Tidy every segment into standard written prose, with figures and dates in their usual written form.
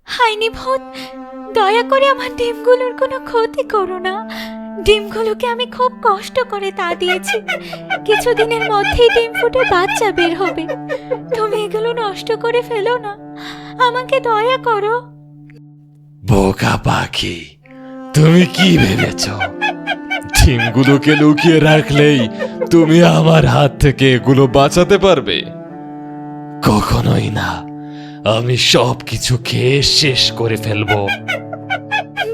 হাইনি ভূত, দয়া করে আমার ডিমগুলোর কোনো ক্ষতি করো না। ডিমগুলোকে আমি খুব কষ্ট করে তা দিয়েছি। কিছুদিনের মধ্যেই ডিম ফুটে বাচ্চা বের হবে। তুমি এগুলো নষ্ট করে ফেলো না, আমাকে দয়া করো। বোকা পাখি, তুমি কি ভেবেছ ডিমগুলোকে লুকিয়ে রাখলেই তুমি আমার হাত থেকে এগুলো বাঁচাতে পারবে? কখনোই না। আমি সবকিছু খেয়ে শেষ করে ফেলবো।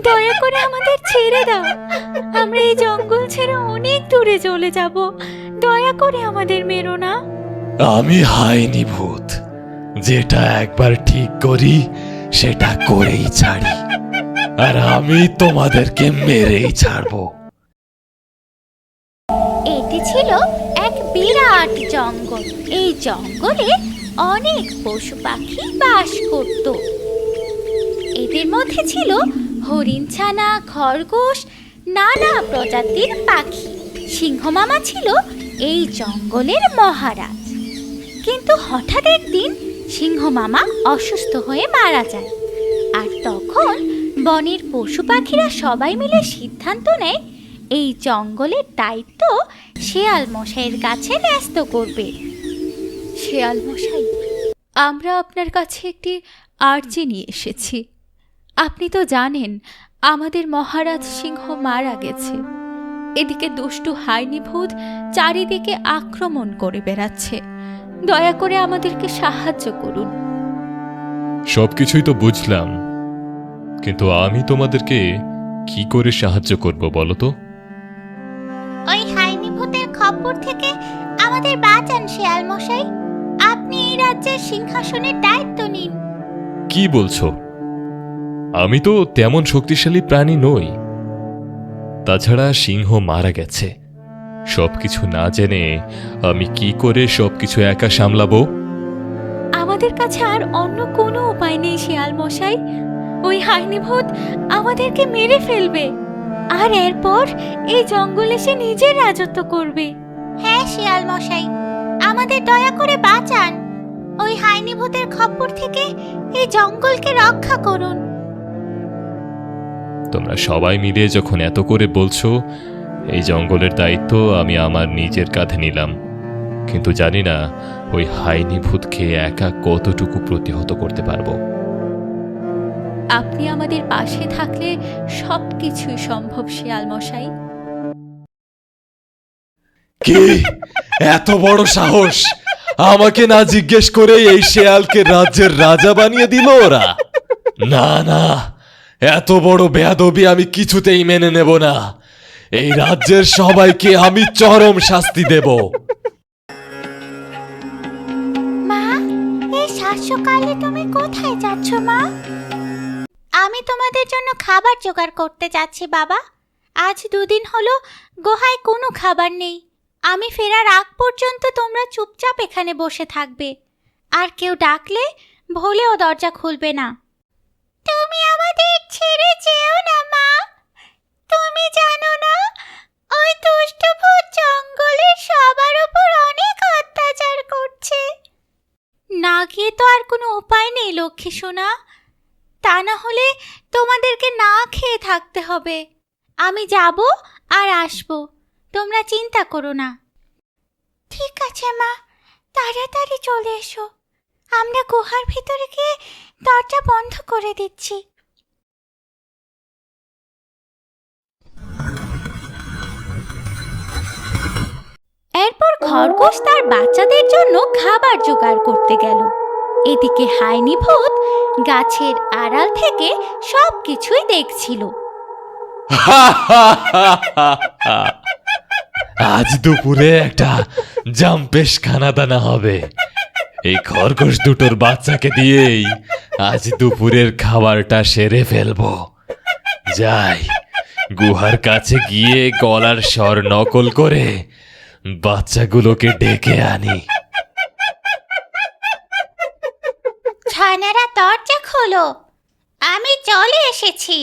দয়া করে আমাদের ছেড়ে দাও, আমরা এই জঙ্গল ছেড়ে অনেক দূরে চলে যাব। দয়া করে আমাদের মেরো না। আমি হাইনি ভূত, যেটা একবার ঠিক করি সেটা করেই ছাড়ি, আর আমি তোমাদেরকে মেরেই ছাড়বো। এটি ছিল এক বিরাট জঙ্গল। এই জঙ্গলে অনেক পশু পাখি বাস করত। এদের মধ্যে ছিল হরিণ ছানা, খরগোশ, নানা প্রজাতির পাখি। সিংহ মামা ছিল এই জঙ্গলের মহারাজ। কিন্তু হঠাৎ একদিন সিংহ মামা অসুস্থ হয়ে মারা যায়। আর তখন বনের পশু পাখিরা সবাই মিলে সিদ্ধান্ত নেয় এই জঙ্গলের দায়িত্ব শেয়াল মশাইয়ের কাছে ন্যস্ত করবে। শেয়াল মশাই, আমরা আপনার কাছে একটি আর্জি নিয়ে এসেছি। আপনি তো জানেন আমাদের মহারাজ সিংহ মারা গেছে। এদিকে দুষ্টু হাইনি ভূত চারিদিকে আক্রমণ করে বেড়াচ্ছে। দয়া করে আমাদেরকে সাহায্য করুন। সবকিছুই তো বুঝলাম, কিন্তু আমি তোমাদেরকে কি করে সাহায্য করব বলো তো? ওই হাইনি ভূতের খপ্পর থেকে আমাদের বাঁচান শেয়াল মশাই। আপনি এই রাজ্যের সিংহাসনের দায়িত্ব নিন। কি বলছো? আমি তো তেমন শক্তিশালী প্রাণী নই। তাছাড়া সিংহ মারা গেছে। সবকিছু না জেনে আমি কি করে সবকিছু একা সামলাবো? আমাদের কাছে আর অন্য কোনো উপায় নেই শেয়াল মশাই। ওই হাইনি ভূত আমাদেরকে মেরে ফেলবে, আর এরপর এই জঙ্গলে সে নিজের রাজত্ব করবে। হ্যাঁ শিয়াল মশাই, আমাদের দয়া করে বাঁচান। ওই হাইনি ভূতের খপ্পর থেকে এই জঙ্গলকে রক্ষা করুন। তোমরা সবাই মিলে যখন এত করে বলছো, এই জঙ্গলের দায়িত্ব আমি আমার নিজের কাঁধে নিলাম। কিন্তু জানি না ওই হাইনি ভূতকে একা কতটুকু প্রতিহত করতে পারবো। আপনি আমাদের পাশে থাকলে সবকিছুই সম্ভব শেয়াল মশাই। কি এত বড় সাহস! আমাকে না জিজ্ঞেস করে এই শেয়ালকে রাজ্যের রাজা বানিয়ে দিল ওরা। না না, এত বড় বেয়াদবি আমি কিছুতেই মেনে নেব না। এই রাজ্যের সবাইকে আমি চরম শাস্তি দেব। মা, এই শাসককালে তুমি কোথায় যাচ্ছ মা? আমি তোমাদের জন্য খাবার জোগাড় করতে যাচ্ছি বাবা। আজ 2 দিন হলো গুহায় কোনো খাবার নেই। আমি ফেরার আগ পর্যন্ত তোমরা চুপচাপ এখানে বসে থাকবে, আর কেউ ডাকলে ভুলেও দরজা খুলবে না। তুমি আমাদের ছেড়ে যেও না মা। তুমি জানো না, ওই দুষ্ট ভূত জঙ্গলের সবার উপর অনেক অত্যাচার করছে। না গিয়ে তো আর কোনো উপায় নেই লক্ষ্মী সোনা। তা না হলে তোমাদেরকে না খেয়ে থাকতে হবে। আমি যাব আর আসব, তোমরা চিন্তা করো না। ঠিক আছে মা, তাড়াতাড়ি চলে এসো। আমরা গুহার ভিতরে গিয়ে দরজা বন্ধ করে দিচ্ছি। এরপর খরগোশ তার বাচ্চাদের জন্য খাবার জোগাড় করতে গেল। এদিকে হাইনি ভূত গাছের আড়াল থেকে সবকিছুই দেখছিল। আজ দুপুরে একটা জাম্পেশ খানা দানা হবে। এই খরগোশ দুটোর বাচ্চাকে দিয়েই আজ দুপুরের খাবারটা সেরে ফেলবো। যাই, গুহার কাছে গিয়ে গলার স্বর নকল করে বাচ্চাগুলোকে ডেকে আনি। ছানারা দরজা খোলো, আমি চলে এসেছি।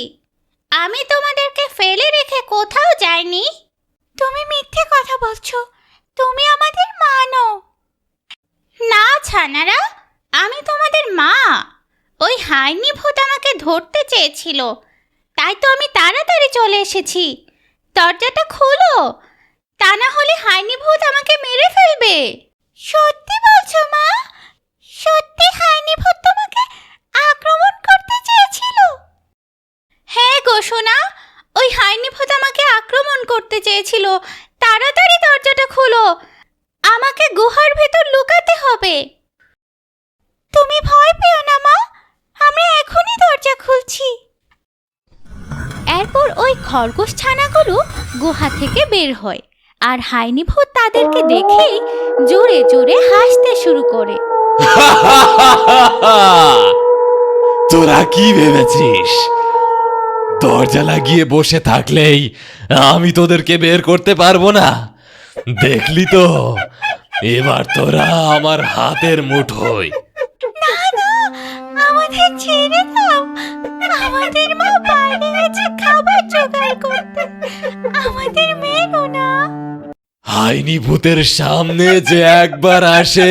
আমি তোমাদেরকে ফেলে রেখে কোথাও যাইনি। তুমি মিথ্যে কথা বলছো, তুমি আমাদের মা নও। না ছানারা, আমি তোমাদের মা। ওই হাইনি ভূত আমাকে ধরতে চেয়েছিল, তাই তো আমি তাড়াতাড়ি চলে এসেছি। দরজাটা খোলো, তা না হলে হাইনি ভূত আমাকে মেরে ফেলবে। সত্যি বলছো মা? সত্যি হাইনি ভূত তোমাকে আক্রমণ করতে চেয়েছিল? হ্যাঁ গো সোনা, ওই হাইনি ভূত আমাকে আক্রমণ করতে চেয়েছিল। তাড়াতাড়ি দরজাটা খোলো, আমাকে গুহার ভেতর লুকাতে হবে। তুমি ভয় পেও না মা, আমরা এখনই দরজা খুলছি। এরপর ওই খরগোশ ছানাগুলো গুহা থেকে বের হয়, আর হাইনি ভূত তাদেরকে দেখেই জোরে জোরে হাসতে শুরু করে। তোরা কি ভেবেছিস দরজা লাগিয়ে বসে থাকলেই আমি তোদেরকে বের করতে পারবো না? দেখলি তো, এবার তোরা আমার হাতের মুঠোয়। না না, আমাদের ছেড়ে দাও, আমাদের মা বাইরে গেছে খাবার জোগাড় করতে, আমাদের মেরো না। হাইনি ভূতের সামনে যে একবার আসে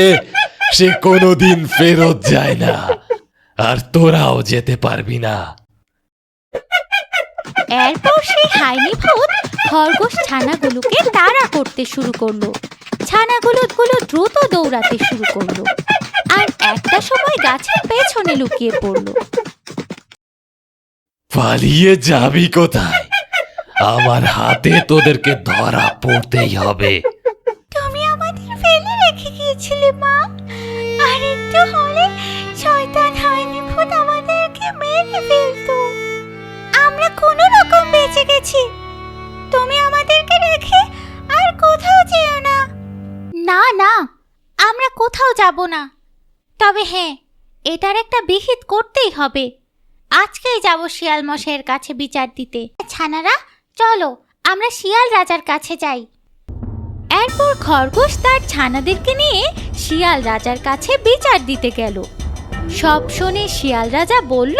সে কোনোদিন ফেরত যায় না, আর তোরাও যেতে পারবি না। এরপর সেই হাইনি ভূত খরগোশ ছানাগুলোকে তাড়া করতে শুরু করলো। ছানাগুলো দ্রুত দৌড়াতে শুরু করলো, আর একটা সময় গাছের পেছনে লুকিয়ে পড়লো। পালিয়ে যাবি কোথায়? আমার হাতে তোদেরকে ধরা পড়তেই হবে। তুমি আমাদের ফেলে রেখে গিয়েছিলে মা, আর একটু হলে শয়তান হাইনি ভূত আমাদেরকে মেরে ফেলতো। আমরা কোনো রকম বেঁচে গেছি, তুমি আমাদেরকে রেখে আর কোথাও যেও না। না না, আমরা কোথাও যাব না, তবে হ্যাঁ, এটার একটা বিহিত করতেই হবে। আজকেই যাব শিয়াল মশাইয়ের কাছে বিচার দিতে। ছানারা চলো, আমরা শিয়াল রাজার কাছে যাই। এরপর খরগোশ তার ছানাদেরকে নিয়ে শিয়াল রাজার কাছে বিচার দিতে গেল। সব শুনে শিয়াল রাজা বলল,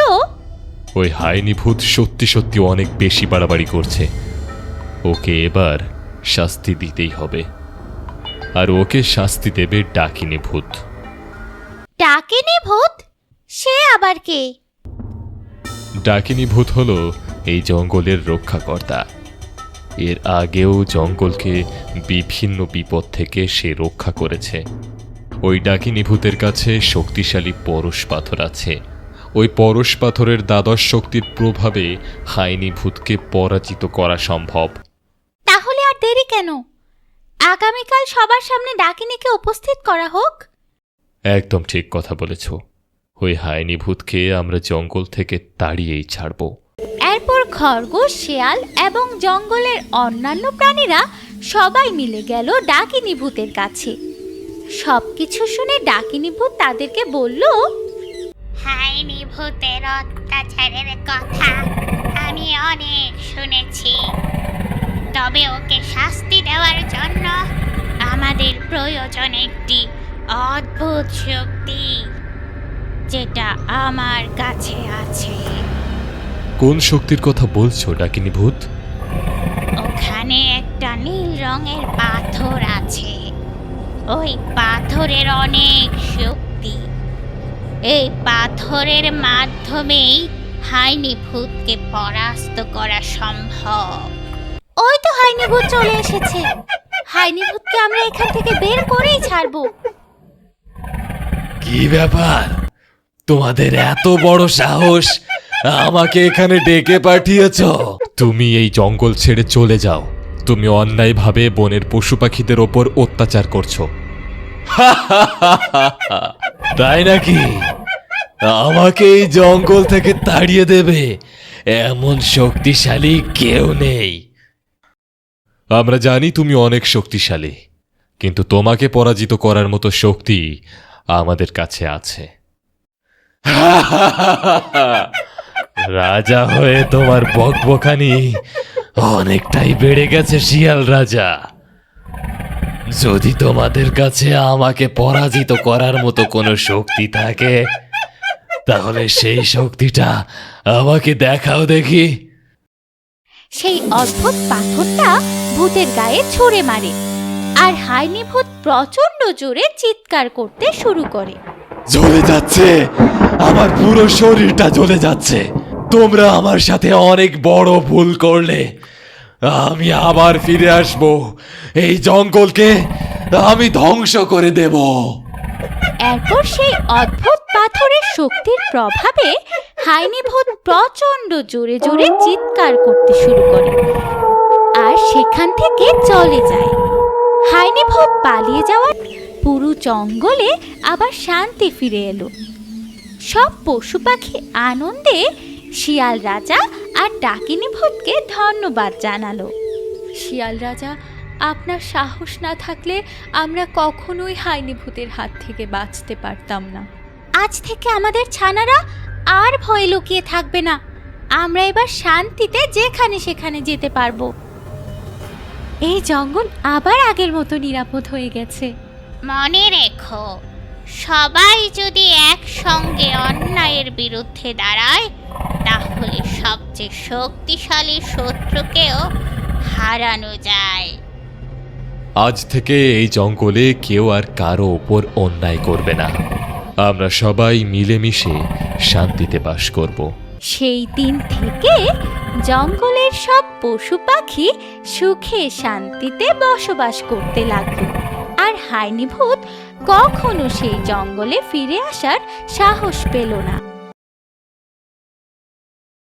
ওই হাইনি ভূত সত্যি সত্যি অনেক বেশি বাড়াবাড়ি করছে, ওকে এবার শাস্তি দিতেই হবে। আর ওকে শাস্তি দেবে ডাকিনী ভূত। ডাকিনী ভূত? সে আবার কে? ডাকিনী ভূত হলো এই জঙ্গলের রক্ষাকর্তা। এর আগেও জঙ্গলকে বিভিন্ন বিপদ থেকে সে রক্ষা করেছে। ওই ডাকিনী ভূতের কাছে শক্তিশালী পরশ পাথর আছে। ওই পরশ পাথরের দ্বাদশ শক্তির প্রভাবে হাইনি ভূতকে পরাজিত করা সম্ভব। তাহলে আর দেরি কেন? আগামীকাল সবার সামনে ডাকিনীকে উপস্থিত করা হোক। একদম ঠিক কথা বলেছ। ওই হাইনি ভূতকে আমরা জঙ্গল থেকে তাড়িয়েই ছাড়ব। এরপর খরগোশ, শিয়াল এবং জঙ্গলের অন্যান্য প্রাণীরা সবাই মিলে গেল ডাকিনী ভূতের কাছে। সবকিছু শুনে ডাকিনী ভূত তাদেরকে বলল, হাইনি ভূতের অত্যাচারের কথা আমি অনেক শুনেছি, তবে ওকে শাস্তি দেওয়ার জন্য আমাদের প্রয়োজন একটি অদ্ভুত শক্তি, যেটা আমার কাছে আছে। কোন শক্তির কথা বলছো ডাকিনী ভূত? ওখানে একটা নীল রঙের পাথর আছে, ওই পাথরের অনেক শক্তি। এই পাথরের মাধ্যমেই হাইনি ভূতকে পরাস্ত করা সম্ভব। ওই তো হাইনি ভূত চলে এসেছে। হাইনি ভূতকে আমরা এখান থেকে বের করেই ছাড়বো। কি ব্যাপার, তোমাদের এত বড় সাহস আমাকে এখানে ডেকে পাঠিয়েছ? তুমি এই জঙ্গল ছেড়ে চলে যাও। তুমি অন্যায়ভাবে বনের পশু পাখিদের ওপর অত্যাচার করছো। তাই নাকি? আমাকে এই জঙ্গল থেকে তাড়িয়ে দেবে এমন শক্তিশালী কেউ নেই। আমরা জানি তুমি অনেক শক্তিশালী, কিন্তু তোমাকে পরাজিত করার মতো শক্তি আমাদের কাছে আছে। রাজা হয়ে তোমার বকবকানি অনেকটাই বেড়ে গেছে শিয়াল রাজা। যদি তোমাদের কাছে আমাকে পরাজিত করার মতো কোনো শক্তি থাকে, তাহলে সেই শক্তিটা আমাকে দেখাও দেখি। সেই অদ্ভুত পাথরটা ভূতের গায়ে ছুঁড়ে মারে, আর হাইনি ভূত প্রচন্ড জোরে চিৎকার করতে শুরু করে। জ্বলে যাচ্ছে, আমার পুরো শরীরটা জ্বলে যাচ্ছে। তোমরা আমার সাথে অনেক বড় ভুল করলে। আমি আবার ফিরে আসব, এই জঙ্গলকে আমি ধ্বংস করে দেব। এরপর সেই অদ্ভুত পাথরের শক্তির প্রভাবে হাইনি ভূত প্রচন্ড জোরে জোরে চিৎকার করতে শুরু করে আর সেখান থেকে চলে যায়। হাইনি ভূত পালিয়ে যাওয়ার পুরো জঙ্গলে আবার শান্তি ফিরে এলো। সব পশু পাখি আনন্দে শিয়াল রাজা আর ডাকিনী ভূতকে ধন্যবাদ জানালো। শিয়াল রাজা, আপনার সাহস না থাকলে আমরা কখনোই হাইনি ভূতের হাত থেকে বাঁচতে পারতাম না। আজ থেকে আমাদের ছানারা আর ভয় লুকিয়ে থাকবে না। আমরা এবার শান্তিতে যেখানে সেখানে যেতে পারবো। এই জঙ্গল আবার আগের মতো নিরাপদ হয়ে গেছে। মনে রেখো, সবাই যদি একসঙ্গে অন্যায়ের বিরুদ্ধে দাঁড়ায় তাহলে সবচেয়ে শক্তিশালী শত্রুকেও হারানো যায়। আজ থেকে এই জঙ্গলে কেউ আর কারো ওপর অন্যায় করবে না। আমরা সবাই মিলেমিশে শান্তিতে বাস করব। সেই দিন থেকে জঙ্গলের সব পশু পাখি সুখে শান্তিতে বসবাস করতে লাগলো। আর হাইনি ভূত কখনো সেই জঙ্গলে ফিরে আসার সাহস পেল না।